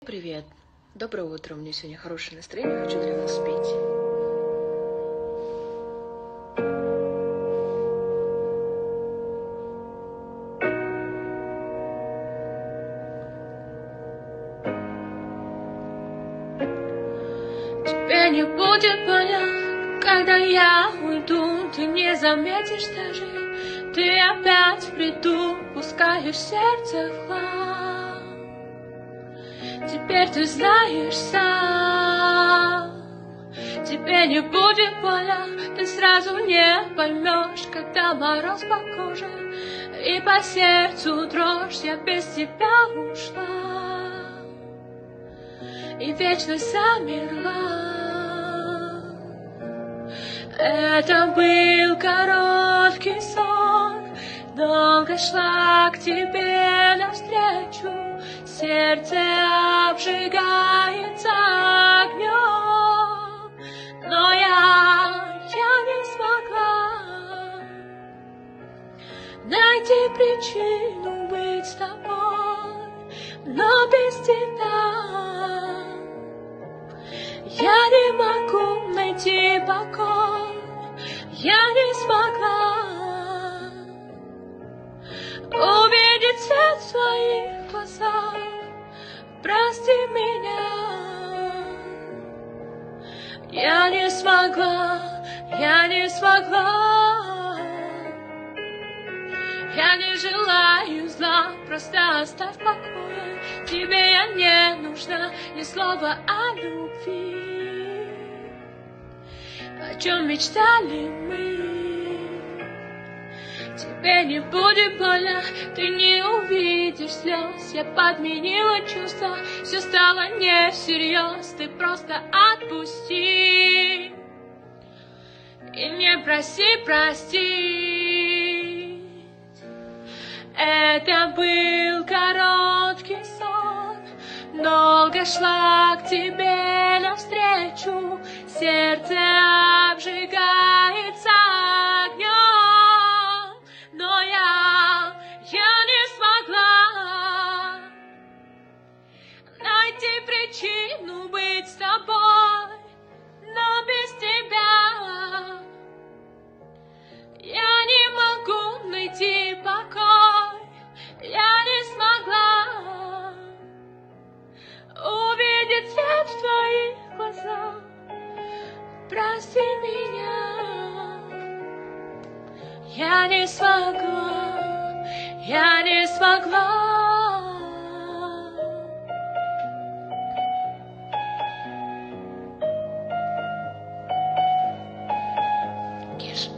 Привет. Доброе утро. У меня сегодня хорошее настроение. Хочу для вас спеть. Тебе не будет больно, когда я уйду. Ты не заметишь даже. Ты опять в бреду, пускаешь сердце в хлам. Теперь ты знаешь сам. Тебе не будет больно, ты сразу не поймешь, когда мороз по коже и по сердцу дрожь. Я без тебя ушла и вечность замерла. Это был короткий сон, долго шла к тебе навстречу. Сердце обжигается огнем, но я не смогла найти причину быть с тобой, но без тебя я не могу найти покой, я не смогла увидеть свет в своих глазах. Прости меня, я не смогла, я не смогла. Я не желаю зла, просто оставь в покое. Тебе я не нужна, ни слова о любви. О чем мечтали мы? Тебе не будет больно, ты не увидишь слез. Я подменила чувства, все стало не всерьез. Ты просто отпусти и не проси простить. Это был короткий сон, долго шла к тебе навстречу. Сердце обжигается огнем, но я не смогла найти причину быть с тобой, но без тебя я не могу найти покой, я не смогла увидеть свет в твоих глазах. Прости меня, я не смогла, я не смогла. Киш.